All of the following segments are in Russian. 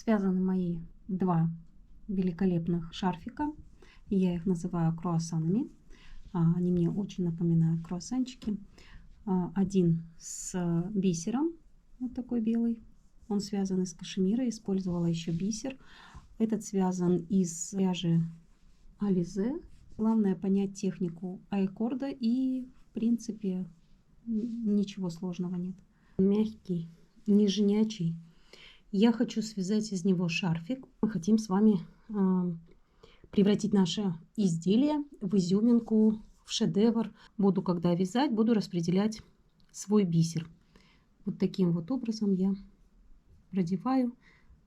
Связаны мои два великолепных шарфика. Я их называю круассанами. Они мне очень напоминают круассанчики. Один с бисером, вот такой белый. Он связан из кашемира, использовала еще бисер. Этот связан из пряжи Ализе. Главное понять технику айкорда, и в принципе ничего сложного нет. Мягкий, нежнячий. Я хочу связать из него шарфик. Мы хотим с вами превратить наше изделие в изюминку, в шедевр. Буду, когда вязать, буду распределять свой бисер. Вот таким вот образом я продеваю.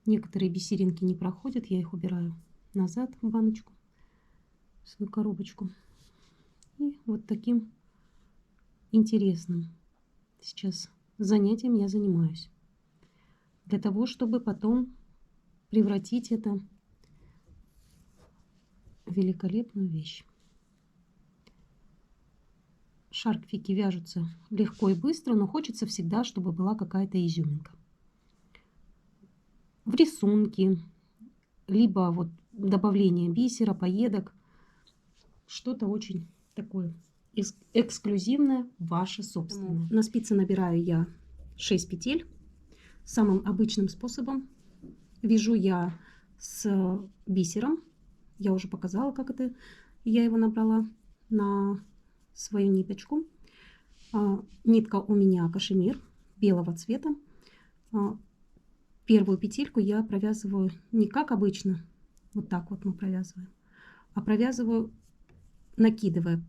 Некоторые бисеринки не проходят, я их убираю назад в баночку, в свою коробочку. И вот таким интересным сейчас занятием я занимаюсь. Для того, чтобы потом превратить это в великолепную вещь. Шарфики вяжутся легко и быстро, но хочется всегда, чтобы была какая-то изюминка. В рисунке, либо вот добавление бисера, пайеток. Что-то очень такое эксклюзивное, ваше собственное. На спице набираю я 6 петель. Самым обычным способом вяжу я с бисером. Я уже показала, как это я его набрала на свою ниточку. Нитка у меня кашемир белого цвета. Первую петельку я провязываю не как обычно, вот так вот мы провязываем, а провязываю, накидывая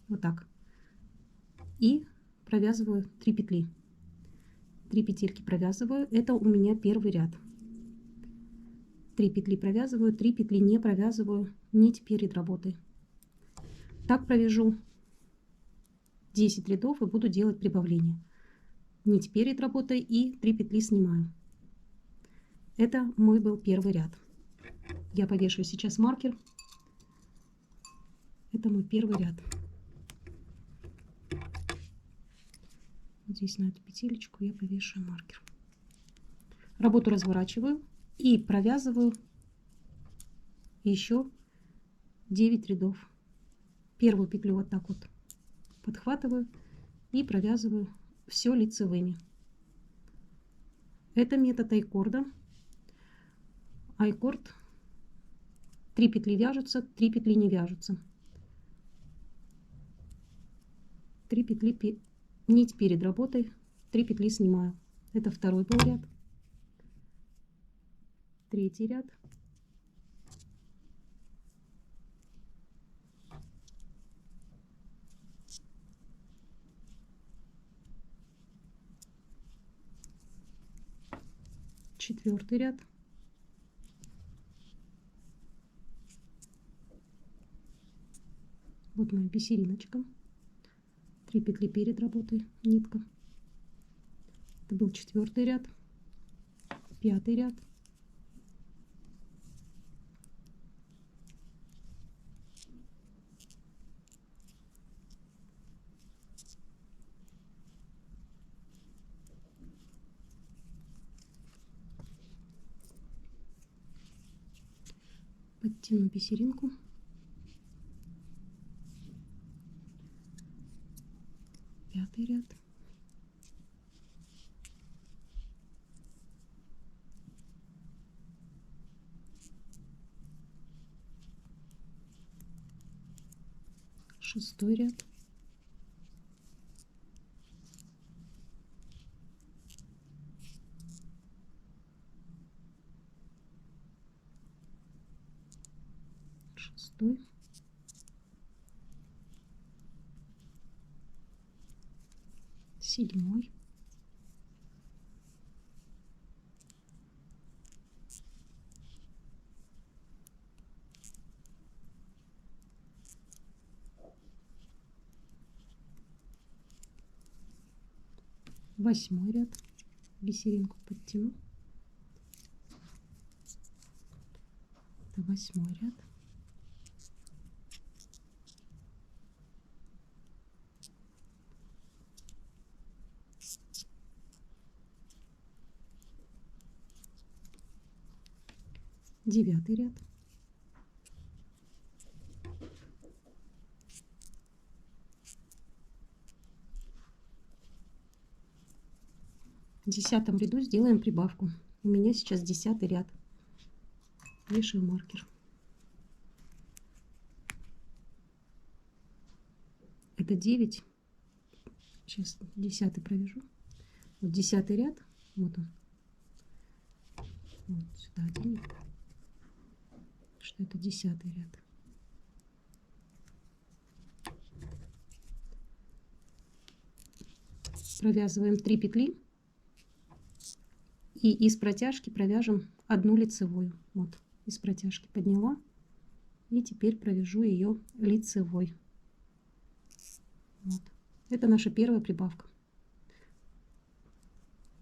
вот так, и провязываю 3 петли. 3 петельки провязываю. Это у меня первый ряд. 3 петли провязываю, 3 петли не провязываю нить перед работой. Так провяжу 10 рядов и буду делать прибавление. Нить перед работой и 3 петли снимаю. Это мой был первый ряд. Я повешу сейчас маркер. Это мой первый ряд. Здесь на эту петелечку я повешаю маркер. Работу разворачиваю и провязываю еще 9 рядов. Первую петлю вот так вот подхватываю и провязываю все лицевыми. Это метод айкорда. Айкорд: 3 петли вяжутся, 3 петли не вяжутся. 3 петли нить перед работой, 3 петли снимаю. Это второй был ряд. Третий ряд. Четвертый ряд. Вот моя бисериночка. 3 петли перед работой, нитка. Это был четвертый ряд. Пятый ряд. Подтяну бисеринку. Пятый ряд. Шестой ряд. Шестой. Седьмой. Восьмой ряд. Бисеринку подтяну. Это восьмой ряд. 9 ряд, 10 ряду сделаем прибавку. У меня сейчас 10 ряд. Вешаю маркер. Это 9. Сейчас 10 провяжу. Вот 10 ряд. Вот он. Вот сюда один. Что это 10 ряд. Провязываем 3 петли. И из протяжки провяжем одну лицевую. Вот, из протяжки подняла. И теперь провяжу ее лицевой. Вот. Это наша первая прибавка.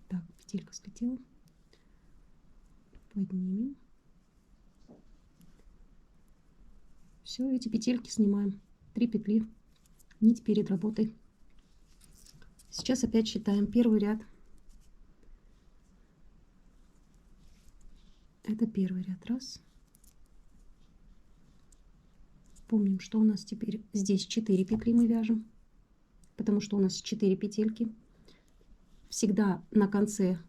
Так, петелька слетела. Поднимем. Все, эти петельки снимаем. 3 петли. Нить перед работой. Сейчас опять считаем первый ряд. Это первый ряд. Раз. Помним, что у нас теперь здесь 4 петли мы вяжем, потому что у нас 4 петельки. Всегда на конце,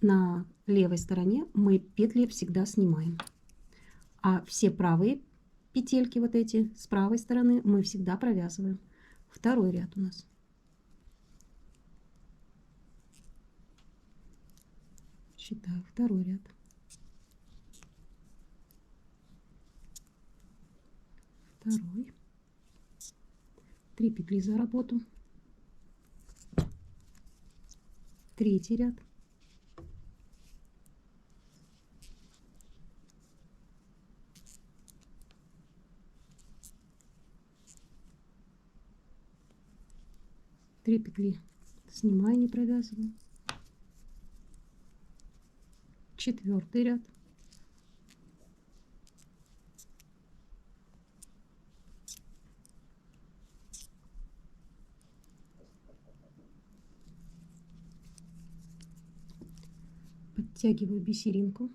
на левой стороне мы петли всегда снимаем. А все правые петельки, вот эти с правой стороны, мы всегда провязываем. Второй ряд у нас. Считаю, второй ряд. Второй. 3 петли за работу. Третий ряд. Три петли снимаю, не провязываю. Четвертый ряд. Подтягиваю бисеринку.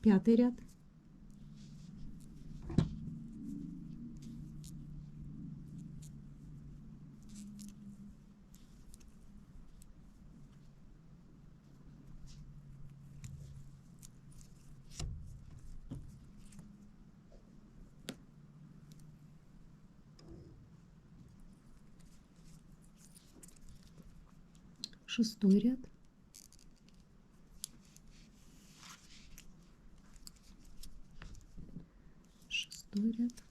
Пятый ряд. Шестой ряд. Шестой ряд.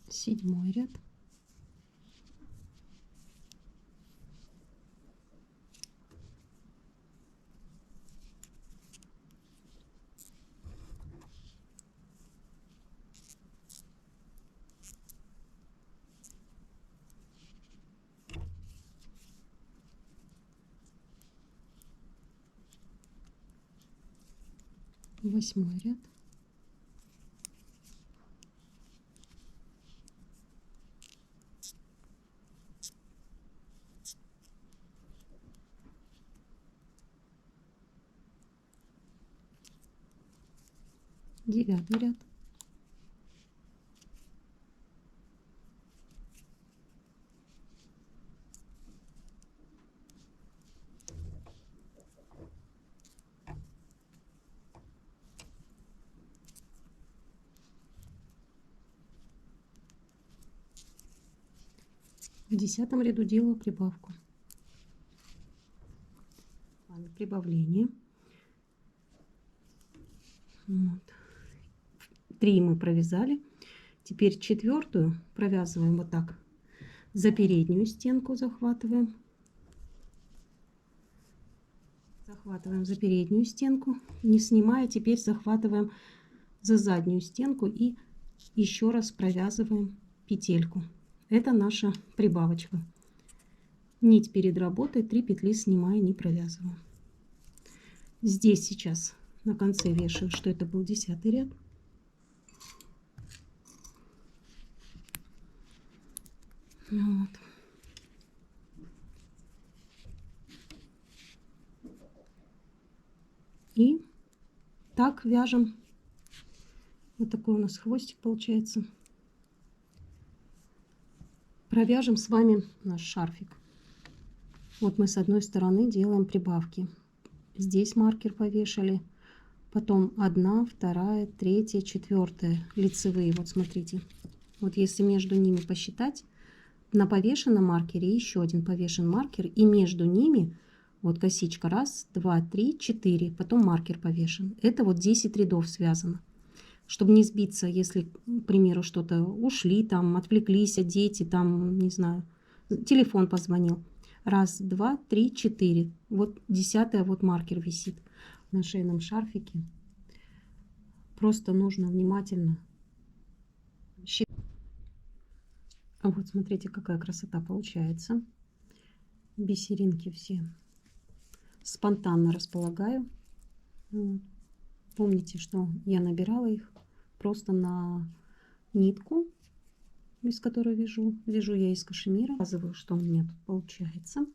Седьмой ряд. Восьмой ряд. Девятый ряд. В 10 ряду делаю прибавку. Прибавление. Вот. 3 мы провязали. Теперь четвертую провязываем вот так. За переднюю стенку захватываем. Захватываем за переднюю стенку, не снимая. Теперь захватываем за заднюю стенку и еще раз провязываем петельку. Это наша прибавочка. Нить перед работой, 3 петли снимая, не провязываем. Здесь сейчас на конце вешаю, что это был 10-й ряд. Вот. И так вяжем. Вот такой у нас хвостик получается. Провяжем с вами наш шарфик. Вот мы с одной стороны делаем прибавки. Здесь маркер повешали. Потом 1, 2, 3, 4 лицевые. Вот смотрите. Вот если между ними посчитать, на повешенном маркере еще один повешен маркер. И между ними вот косичка. 1, 2, 3, 4. Потом маркер повешен. Это вот 10 рядов связано. Чтобы не сбиться, если, к примеру, что-то ушли, там, отвлеклись, дети, там, не знаю, телефон позвонил. 1, 2, 3, 4. Вот 10-й вот маркер висит на шейном шарфике. Просто нужно внимательно считать. А вот смотрите, какая красота получается. Бисеринки все спонтанно располагаю. Вот. Помните, что я набирала их просто на нитку, из которой вяжу. Вяжу я из кашемира. Показываю, что у меня тут получается.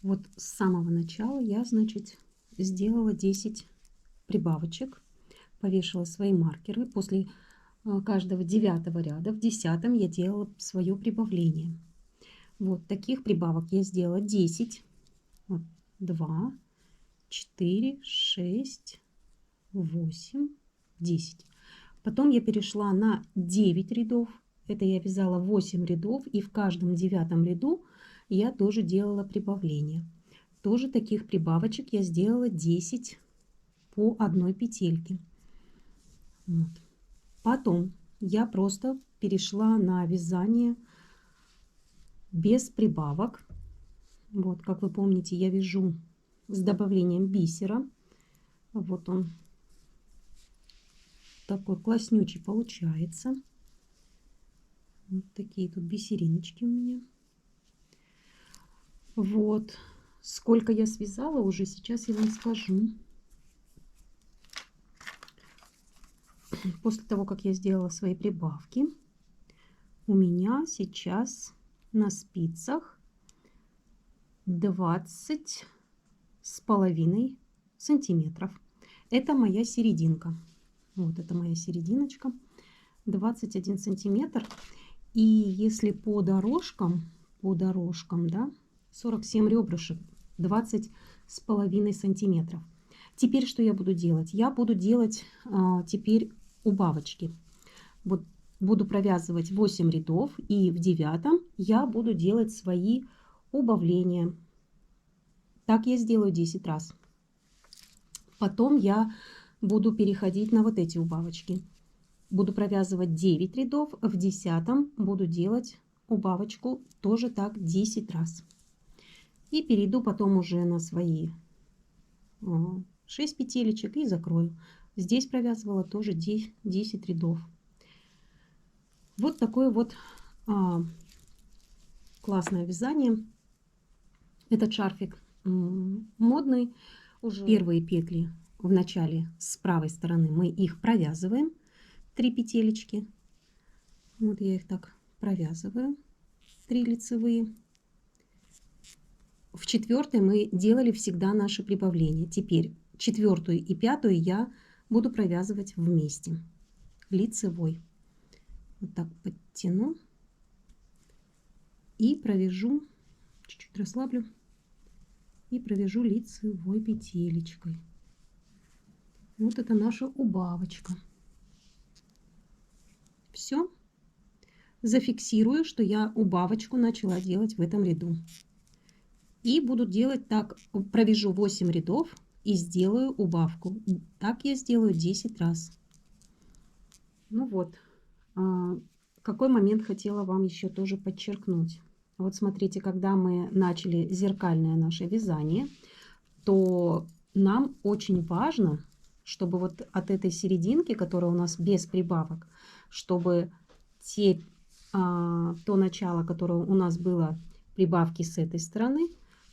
Вот с самого начала я, значит, сделала 10 прибавочек. Повешала свои маркеры. После каждого 9-го ряда в 10-м я делала свое прибавление. Вот таких прибавок я сделала 10. Вот 2, 4, 6, 8, 10. Потом я перешла на 9 рядов. Это я вязала 8 рядов. И в каждом 9-м ряду я тоже делала прибавление. Тоже таких прибавочек я сделала 10 по одной петельке. Вот. Потом я просто перешла на вязание без прибавок. Вот, как вы помните, я вяжу с добавлением бисера. Вот он такой класснючий получается. Вот такие тут бисериночки у меня. Вот. Сколько я связала уже, сейчас я вам скажу. После того, как я сделала свои прибавки, у меня сейчас на спицах 20,5 сантиметров. Это моя серединка. Вот это моя серединочка. 21 сантиметр. И если по дорожкам, да, 47 ребрышек, 20,5 сантиметров. Теперь что я буду делать? Я буду делать теперь убавочки. Вот буду провязывать 8 рядов, и в 9-м я буду делать свои убавления. Так я сделаю 10 раз. Потом я буду переходить на вот эти убавочки. Буду провязывать 9 рядов, в 10-м буду делать убавочку тоже так 10 раз. И перейду потом уже на свои 6 петелечек и закрою. Здесь провязывала тоже 10 рядов. Вот такое вот классное вязание. Этот шарфик модный. Уже первые петли в начале с правой стороны мы их провязываем. 3 петелечки. Вот я их так провязываю. 3 лицевые. В 4-й мы делали всегда наши прибавления. Теперь 4-ю и 5-ю я буду провязывать вместе. Лицевой. Вот так подтяну. И провяжу, чуть-чуть расслаблю. И провяжу лицевой петелечкой. Вот это наша убавочка. Все. Зафиксирую, что я убавочку начала делать в этом ряду. И буду делать так, провяжу 8 рядов и сделаю убавку. Так я сделаю 10 раз. Ну вот, какой момент хотела вам еще тоже подчеркнуть. Вот смотрите, когда мы начали зеркальное наше вязание, то нам очень важно, чтобы вот от этой серединки, которая у нас без прибавок, чтобы то начало, которое у нас было прибавки с этой стороны,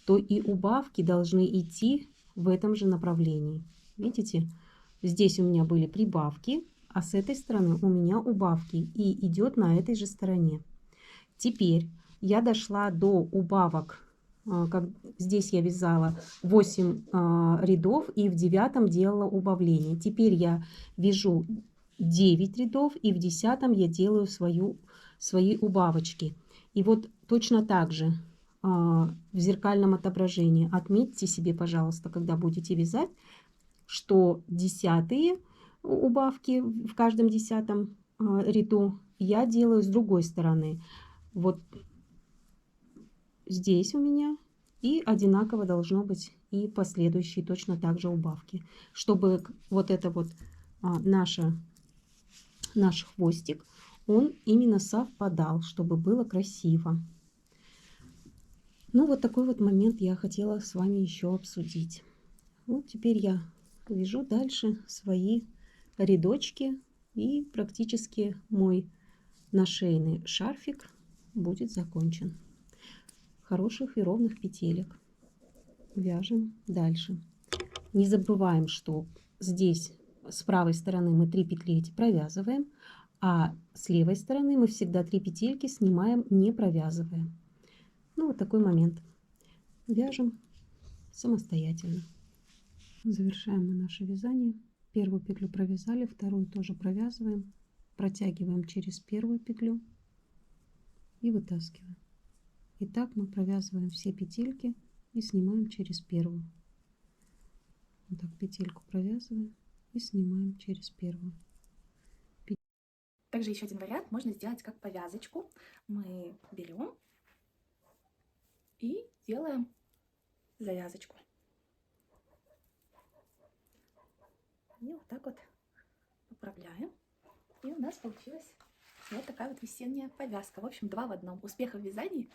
то и убавки должны идти в этом же направлении. Видите, здесь у меня были прибавки, а с этой стороны у меня убавки, и идет на этой же стороне. Теперь я дошла до убавок, как здесь я вязала 8 рядов и в 9 делала убавление. Теперь я вяжу 9 рядов и в 10 я делаю свои убавочки. И вот точно так же в зеркальном отображении отметьте себе, пожалуйста, когда будете вязать, что 10 убавки в каждом 10 ряду я делаю с другой стороны. Вот здесь у меня и одинаково должно быть и последующие точно так же убавки, чтобы вот это вот наш хвостик, он именно совпадал, чтобы было красиво. Ну, вот такой вот момент я хотела с вами еще обсудить. Вот теперь я вяжу дальше свои рядочки, и практически мой нашейный шарфик будет закончен. Хороших и ровных петелек. Вяжем дальше. Не забываем, что здесь с правой стороны мы 3 петли эти провязываем, а с левой стороны мы всегда 3 петельки снимаем, не провязывая. Ну, вот такой момент. Вяжем самостоятельно. Завершаем мы наше вязание. Первую петлю провязали, вторую тоже провязываем, протягиваем через первую петлю и вытаскиваем. И так мы провязываем все петельки и снимаем через первую. Вот так петельку провязываем и снимаем через первую. Также еще один вариант можно сделать как повязочку. Мы берем и делаем завязочку. И вот так вот поправляем. И у нас получилась вот такая вот весенняя повязка. В общем, 2 в 1. Успеха в вязании!